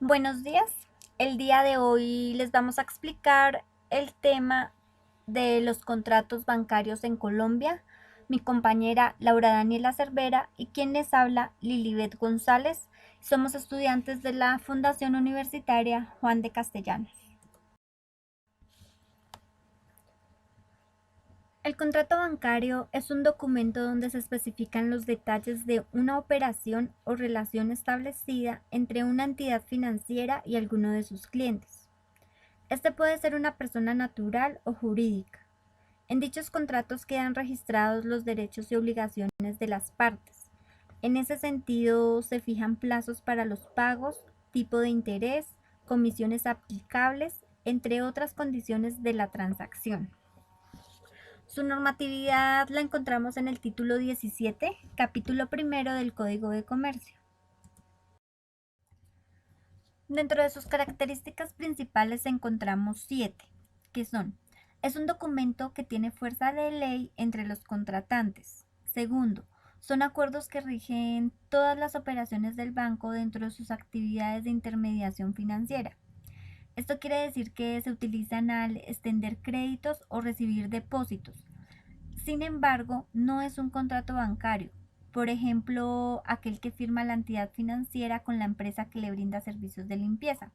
Buenos días. El día de hoy les vamos a explicar el tema de los contratos bancarios en Colombia. Mi compañera Laura Daniela Cervera y quien les habla, Lilibet González. Somos estudiantes de la Fundación Universitaria Juan de Castellanos. El contrato bancario es un documento donde se especifican los detalles de una operación o relación establecida entre una entidad financiera y alguno de sus clientes. Este puede ser una persona natural o jurídica. En dichos contratos quedan registrados los derechos y obligaciones de las partes. En ese sentido, se fijan plazos para los pagos, tipo de interés, comisiones aplicables, entre otras condiciones de la transacción. Su normatividad la encontramos en el título 17, capítulo primero del Código de Comercio. Dentro de sus características principales encontramos 7, que son: es un documento que tiene fuerza de ley entre los contratantes. Segundo, son acuerdos que rigen todas las operaciones del banco dentro de sus actividades de intermediación financiera. Esto quiere decir que se utilizan al extender créditos o recibir depósitos. Sin embargo, no es un contrato bancario. Por ejemplo, aquel que firma la entidad financiera con la empresa que le brinda servicios de limpieza.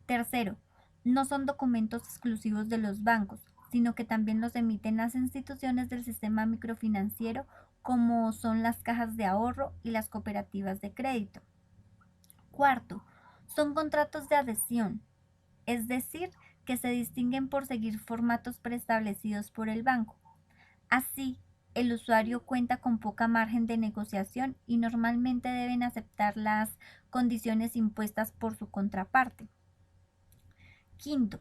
Tercero, no son documentos exclusivos de los bancos, sino que también los emiten las instituciones del sistema microfinanciero, como son las cajas de ahorro y las cooperativas de crédito. Cuarto, son contratos de adhesión, es decir, que se distinguen por seguir formatos preestablecidos por el banco. Así, el usuario cuenta con poca margen de negociación y normalmente deben aceptar las condiciones impuestas por su contraparte. Quinto,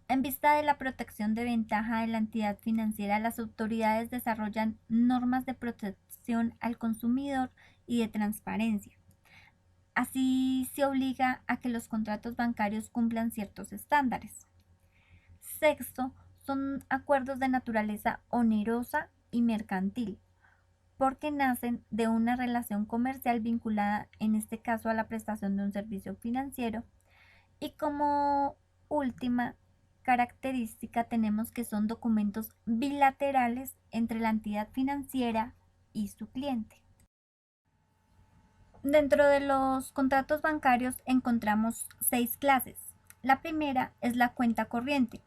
en vista de la protección de ventaja de la entidad financiera, las autoridades desarrollan normas de protección al consumidor y de transparencia. Así se obliga a que los contratos bancarios cumplan ciertos estándares. Sexto, son acuerdos de naturaleza onerosa y mercantil, porque nacen de una relación comercial vinculada, en este caso, a la prestación de un servicio financiero. Y como última característica tenemos que son documentos bilaterales entre la entidad financiera y su cliente. Dentro de los contratos bancarios encontramos 6 clases. La primera es la cuenta corriente,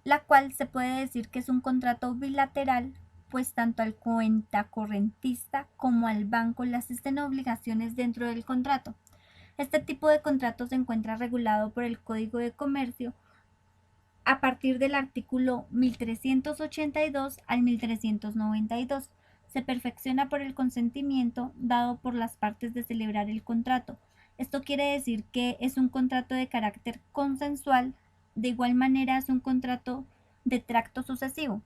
la cual se puede decir que es un contrato bilateral, pues tanto al cuenta correntista como al banco le asisten obligaciones dentro del contrato. Este tipo de contrato se encuentra regulado por el Código de Comercio a partir del artículo 1382 al 1392. Se perfecciona por el consentimiento dado por las partes de celebrar el contrato. Esto quiere decir que es un contrato de carácter consensual. De igual manera es un contrato de tracto sucesivo.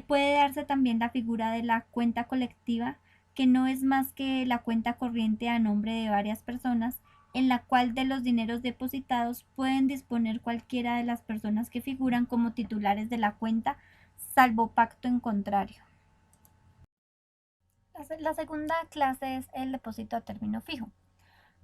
Puede darse también la figura de la cuenta colectiva, que no es más que la cuenta corriente a nombre de varias personas, en la cual de los dineros depositados pueden disponer cualquiera de las personas que figuran como titulares de la cuenta, salvo pacto en contrario. La segunda clase es el depósito a término fijo.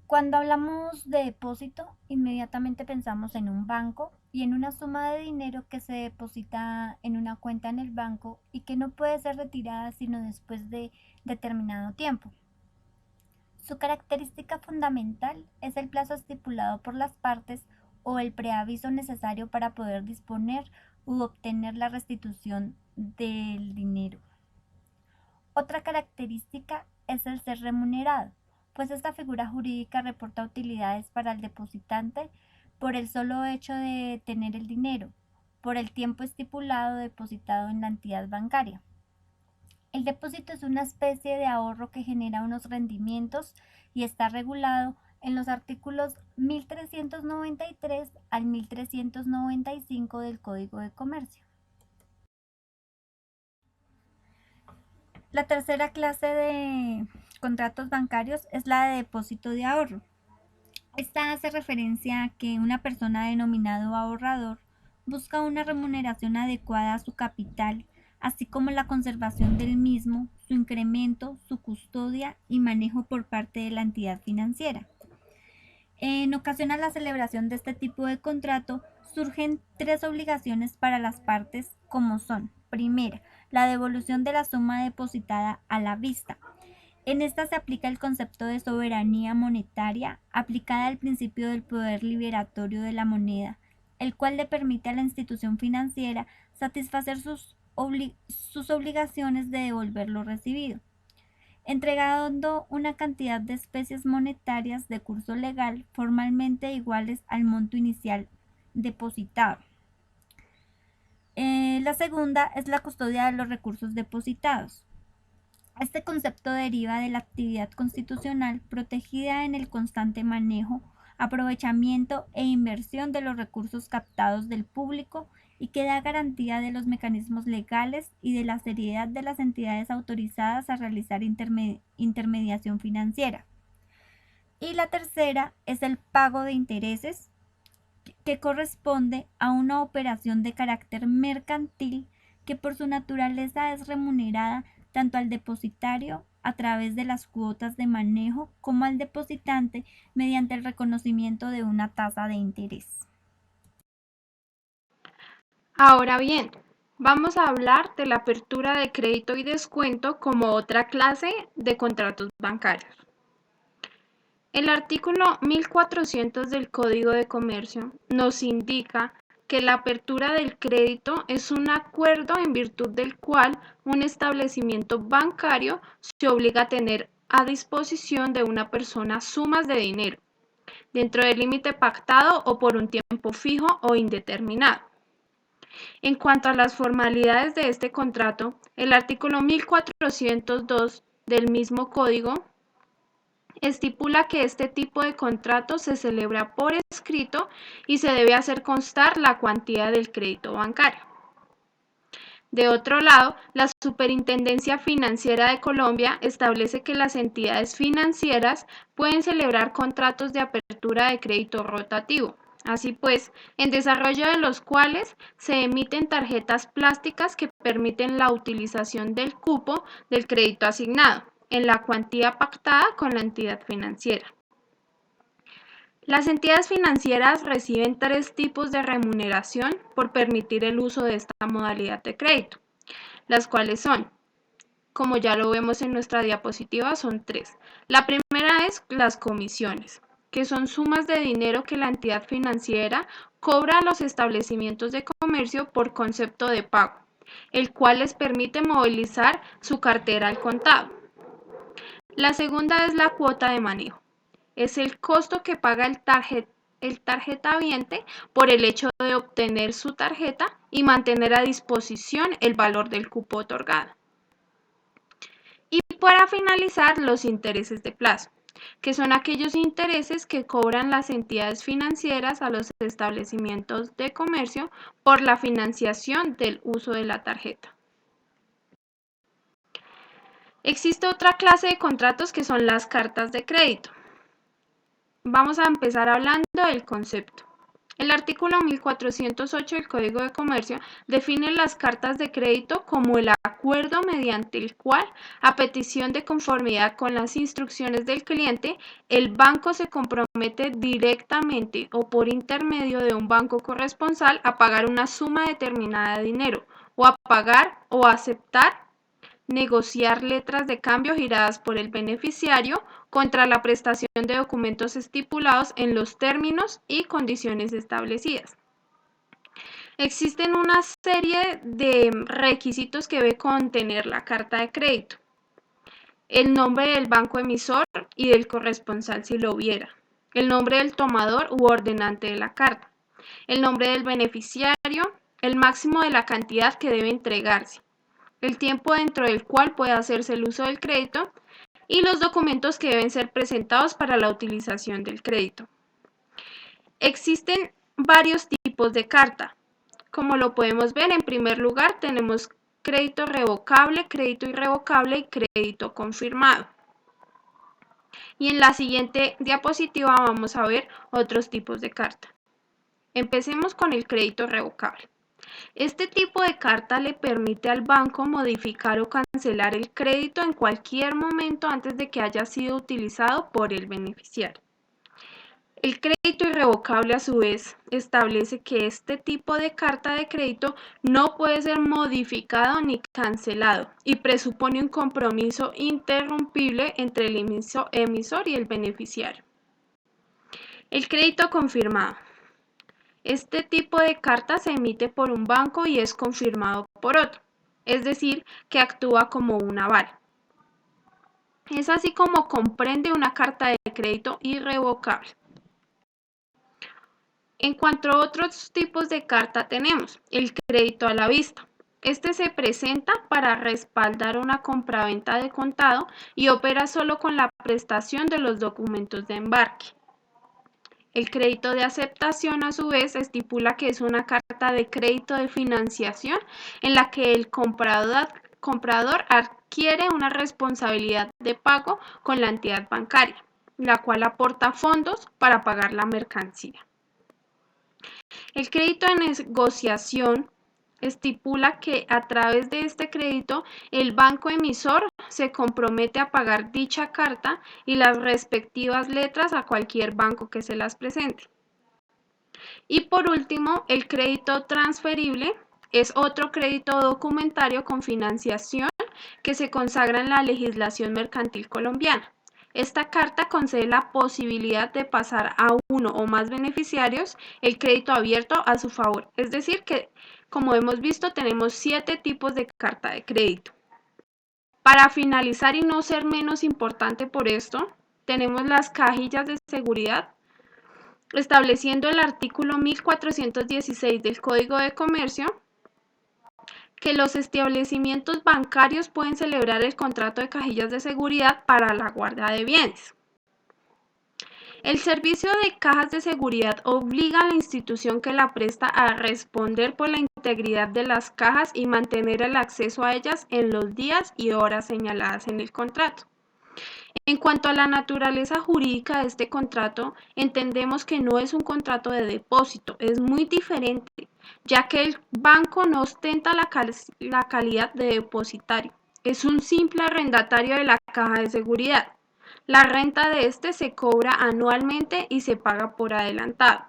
Cuando hablamos de depósito, inmediatamente pensamos en un banco y en una suma de dinero que se deposita en una cuenta en el banco y que no puede ser retirada sino después de determinado tiempo. Su característica fundamental es el plazo estipulado por las partes o el preaviso necesario para poder disponer u obtener la restitución del dinero. Otra característica es el ser remunerado, pues esta figura jurídica reporta utilidades para el depositante por el solo hecho de tener el dinero, por el tiempo estipulado depositado en la entidad bancaria. El depósito es una especie de ahorro que genera unos rendimientos y está regulado en los artículos 1393 al 1395 del Código de Comercio. La tercera clase de contratos bancarios es la de depósito de ahorro. Esta hace referencia a que una persona denominado ahorrador busca una remuneración adecuada a su capital, así como la conservación del mismo, su incremento, su custodia y manejo por parte de la entidad financiera. En ocasión a la celebración de este tipo de contrato, surgen tres obligaciones para las partes como son: primera, la devolución de la suma depositada a la vista. En esta se aplica el concepto de soberanía monetaria aplicada al principio del poder liberatorio de la moneda, el cual le permite a la institución financiera satisfacer sus obligaciones de devolver lo recibido, entregando una cantidad de especies monetarias de curso legal formalmente iguales al monto inicial depositado. La segunda es la custodia de los recursos depositados. Este concepto deriva de la actividad constitucional protegida en el constante manejo, aprovechamiento e inversión de los recursos captados del público y que da garantía de los mecanismos legales y de la seriedad de las entidades autorizadas a realizar intermediación financiera. Y la tercera es el pago de intereses, que corresponde a una operación de carácter mercantil que por su naturaleza es remunerada tanto al depositario a través de las cuotas de manejo como al depositante mediante el reconocimiento de una tasa de interés. Ahora bien, vamos a hablar de la apertura de crédito y descuento como otra clase de contratos bancarios. El artículo 1400 del Código de Comercio nos indica que la apertura del crédito es un acuerdo en virtud del cual un establecimiento bancario se obliga a tener a disposición de una persona sumas de dinero, dentro del límite pactado o por un tiempo fijo o indeterminado. En cuanto a las formalidades de este contrato, el artículo 1402 del mismo código estipula que este tipo de contrato se celebra por escrito y se debe hacer constar la cuantía del crédito bancario. De otro lado, la Superintendencia Financiera de Colombia establece que las entidades financieras pueden celebrar contratos de apertura de crédito rotativo. Así pues, en desarrollo de los cuales se emiten tarjetas plásticas que permiten la utilización del cupo del crédito asignado, en la cuantía pactada con la entidad financiera. Las entidades financieras reciben tres tipos de remuneración por permitir el uso de esta modalidad de crédito, las cuales son, como ya lo vemos en nuestra diapositiva, son tres. La primera es las comisiones, que son sumas de dinero que la entidad financiera cobra a los establecimientos de comercio por concepto de pago, el cual les permite movilizar su cartera al contado. La segunda es la cuota de manejo. Es el costo que paga el tarjetaviente por el hecho de obtener su tarjeta y mantener a disposición el valor del cupo otorgado. Y para finalizar, los intereses de plazo, que son aquellos intereses que cobran las entidades financieras a los establecimientos de comercio por la financiación del uso de la tarjeta. Existe otra clase de contratos que son las cartas de crédito. Vamos a empezar hablando del concepto. El artículo 1408 del Código de Comercio define las cartas de crédito como el acuerdo mediante el cual, a petición de conformidad con las instrucciones del cliente, el banco se compromete directamente o por intermedio de un banco corresponsal a pagar una suma determinada de dinero o a pagar o aceptar negociar letras de cambio giradas por el beneficiario contra la prestación de documentos estipulados en los términos y condiciones establecidas. Existen una serie de requisitos que debe contener la carta de crédito: el nombre del banco emisor y del corresponsal si lo hubiera, el nombre del tomador u ordenante de la carta, el nombre del beneficiario, el máximo de la cantidad que debe entregarse, el tiempo dentro del cual puede hacerse el uso del crédito y los documentos que deben ser presentados para la utilización del crédito. Existen varios tipos de carta. Como lo podemos ver, en primer lugar tenemos crédito revocable, crédito irrevocable y crédito confirmado. Y en la siguiente diapositiva vamos a ver otros tipos de carta. Empecemos con el crédito revocable. Este tipo de carta le permite al banco modificar o cancelar el crédito en cualquier momento antes de que haya sido utilizado por el beneficiario. El crédito irrevocable, a su vez, establece que este tipo de carta de crédito no puede ser modificado ni cancelado y presupone un compromiso interrumpible entre el emisor y el beneficiario. El crédito confirmado. Este tipo de carta se emite por un banco y es confirmado por otro, es decir, que actúa como un aval. Es así como comprende una carta de crédito irrevocable. En cuanto a otros tipos de carta tenemos el crédito a la vista. Este se presenta para respaldar una compraventa de contado y opera solo con la prestación de los documentos de embarque. El crédito de aceptación, a su vez, estipula que es una carta de crédito de financiación en la que el comprador adquiere una responsabilidad de pago con la entidad bancaria, la cual aporta fondos para pagar la mercancía. El crédito de negociación estipula que a través de este crédito el banco emisor se compromete a pagar dicha carta y las respectivas letras a cualquier banco que se las presente. Y por último, el crédito transferible es otro crédito documentario con financiación que se consagra en la legislación mercantil colombiana. Esta carta concede la posibilidad de pasar a uno o más beneficiarios el crédito abierto a su favor. Es decir, que como hemos visto tenemos 7 tipos de carta de crédito. Para finalizar y no ser menos importante por esto, tenemos las cajillas de seguridad, estableciendo el artículo 1416 del Código de Comercio que los establecimientos bancarios pueden celebrar el contrato de cajillas de seguridad para la guarda de bienes. El servicio de cajas de seguridad obliga a la institución que la presta a responder por la integridad de las cajas y mantener el acceso a ellas en los días y horas señaladas en el contrato. En cuanto a la naturaleza jurídica de este contrato, entendemos que no es un contrato de depósito, es muy diferente, ya que el banco no ostenta la calidad de depositario, es un simple arrendatario de la caja de seguridad. La renta de este se cobra anualmente y se paga por adelantado.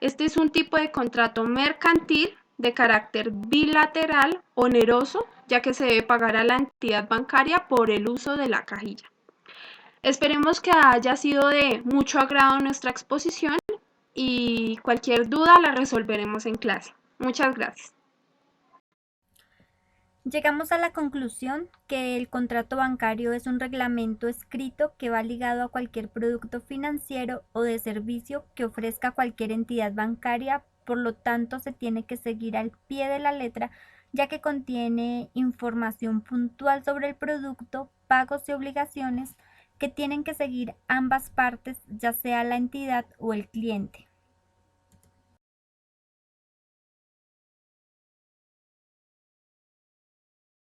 Este es un tipo de contrato mercantil de carácter bilateral, oneroso, ya que se debe pagar a la entidad bancaria por el uso de la cajilla. Esperemos que haya sido de mucho agrado nuestra exposición y cualquier duda la resolveremos en clase. Muchas gracias. Llegamos a la conclusión que el contrato bancario es un reglamento escrito que va ligado a cualquier producto financiero o de servicio que ofrezca cualquier entidad bancaria, por lo tanto se tiene que seguir al pie de la letra, ya que contiene información puntual sobre el producto, pagos y obligaciones que tienen que seguir ambas partes, ya sea la entidad o el cliente.